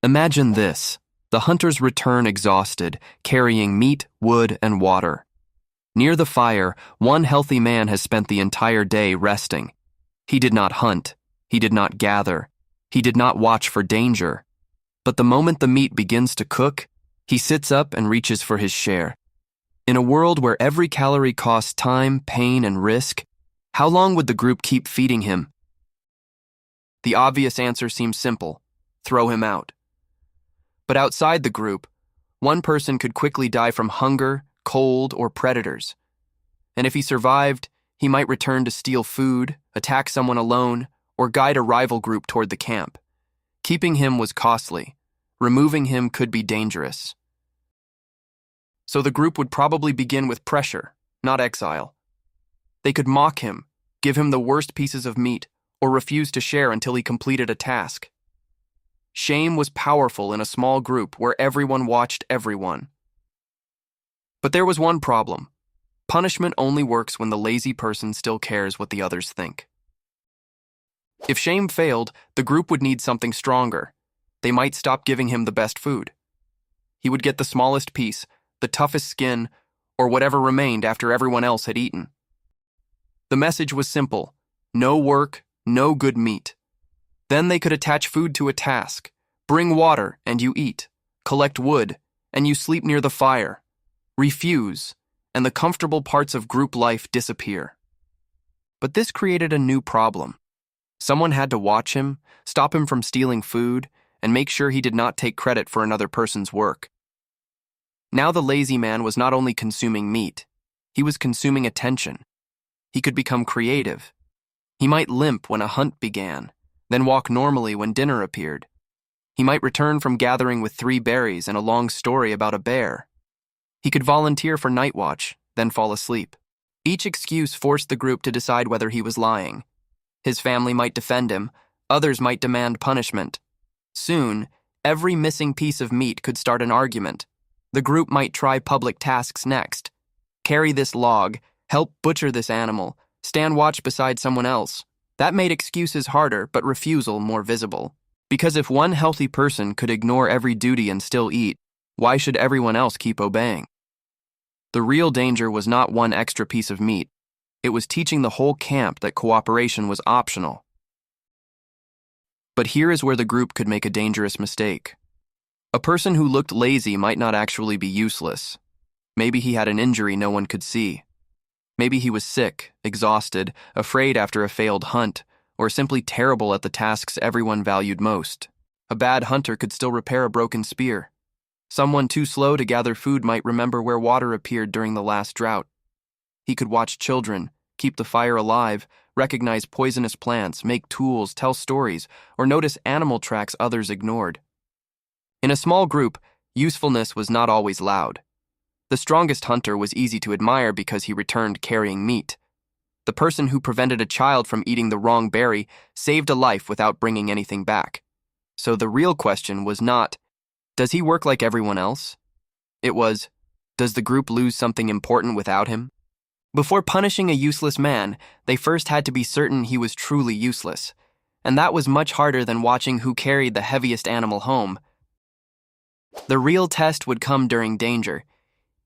Imagine this. The hunters return exhausted, carrying meat, wood, and water. Near the fire, one healthy man has spent the entire day resting. He did not hunt. He did not gather. He did not watch for danger. But the moment the meat begins to cook, he sits up and reaches for his share. In a world where every calorie costs time, pain, and risk, how long would the group keep feeding him? The obvious answer seems simple: throw him out. But outside the group, one person could quickly die from hunger, cold, or predators. And if he survived, he might return to steal food, attack someone alone, or guide a rival group toward the camp. Keeping him was costly. Removing him could be dangerous. So the group would probably begin with pressure, not exile. They could mock him, give him the worst pieces of meat, or refuse to share until he completed a task. Shame was powerful in a small group where everyone watched everyone. But there was one problem. Punishment only works when the lazy person still cares what the others think. If shame failed, the group would need something stronger. They might stop giving him the best food. He would get the smallest piece, the toughest skin, or whatever remained after everyone else had eaten. The message was simple: no work, no good meat. Then they could attach food to a task. Bring water, and you eat. Collect wood, and you sleep near the fire. Refuse, and the comfortable parts of group life disappear. But this created a new problem. Someone had to watch him, stop him from stealing food, and make sure he did not take credit for another person's work. Now the lazy man was not only consuming meat, he was consuming attention. He could become creative. He might limp when a hunt began, then walk normally when dinner appeared. He might return from gathering with 3 berries and a long story about a bear. He could volunteer for night watch, then fall asleep. Each excuse forced the group to decide whether he was lying. His family might defend him, others might demand punishment. Soon, every missing piece of meat could start an argument. The group might try public tasks next. Carry this log, help butcher this animal, stand watch beside someone else. That made excuses harder, but refusal more visible. Because if one healthy person could ignore every duty and still eat, why should everyone else keep obeying? The real danger was not one extra piece of meat. It was teaching the whole camp that cooperation was optional. But here is where the group could make a dangerous mistake. A person who looked lazy might not actually be useless. Maybe he had an injury no one could see. Maybe he was sick, exhausted, afraid after a failed hunt, or simply terrible at the tasks everyone valued most. A bad hunter could still repair a broken spear. Someone too slow to gather food might remember where water appeared during the last drought. He could watch children, keep the fire alive, recognize poisonous plants, make tools, tell stories, or notice animal tracks others ignored. In a small group, usefulness was not always loud. The strongest hunter was easy to admire because he returned carrying meat. The person who prevented a child from eating the wrong berry saved a life without bringing anything back. So the real question was not, does he work like everyone else? It was, does the group lose something important without him? Before punishing a useless man, they first had to be certain he was truly useless, and that was much harder than watching who carried the heaviest animal home. The real test would come during danger.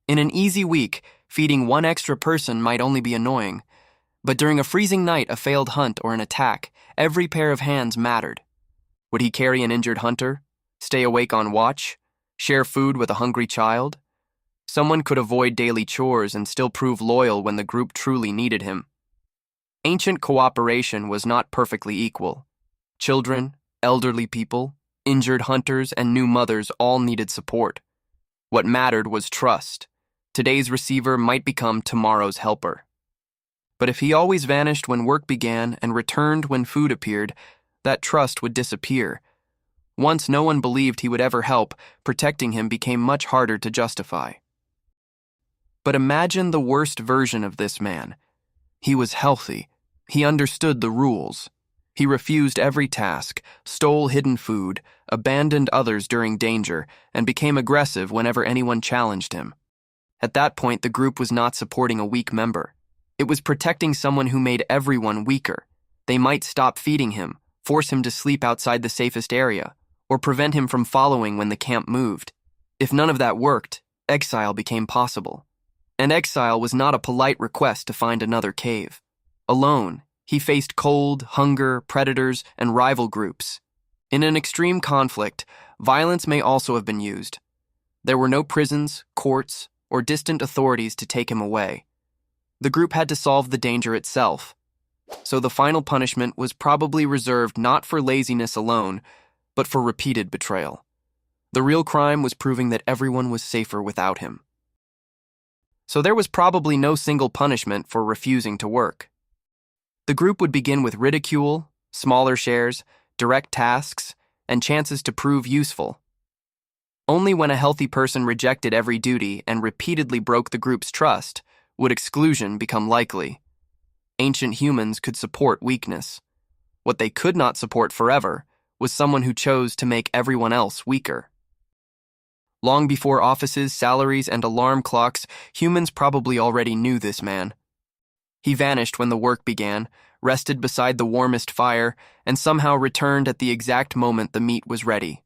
In an easy week, feeding one extra person might only be annoying, but during a freezing night, a failed hunt, or an attack, every pair of hands mattered. Would he carry an injured hunter? Stay awake on watch? Share food with a hungry child? Someone could avoid daily chores and still prove loyal when the group truly needed him. Ancient cooperation was not perfectly equal. Children, elderly people, injured hunters, and new mothers all needed support. What mattered was trust. Today's receiver might become tomorrow's helper. But if he always vanished when work began and returned when food appeared, that trust would disappear. Once no one believed he would ever help, protecting him became much harder to justify. But imagine the worst version of this man. He was healthy. He understood the rules. He refused every task, stole hidden food, abandoned others during danger, and became aggressive whenever anyone challenged him. At that point, the group was not supporting a weak member. It was protecting someone who made everyone weaker. They might stop feeding him, force him to sleep outside the safest area, or prevent him from following when the camp moved. If none of that worked, exile became possible. And exile was not a polite request to find another cave. Alone, he faced cold, hunger, predators, and rival groups. In an extreme conflict, violence may also have been used. There were no prisons, courts, or distant authorities to take him away. The group had to solve the danger itself. So the final punishment was probably reserved not for laziness alone, but for repeated betrayal. The real crime was proving that everyone was safer without him. So there was probably no single punishment for refusing to work. The group would begin with ridicule, smaller shares, direct tasks, and chances to prove useful. Only when a healthy person rejected every duty and repeatedly broke the group's trust would exclusion become likely. Ancient humans could support weakness. What they could not support forever was someone who chose to make everyone else weaker. Long before offices, salaries, and alarm clocks, humans probably already knew this man. He vanished when the work began, rested beside the warmest fire, and somehow returned at the exact moment the meat was ready.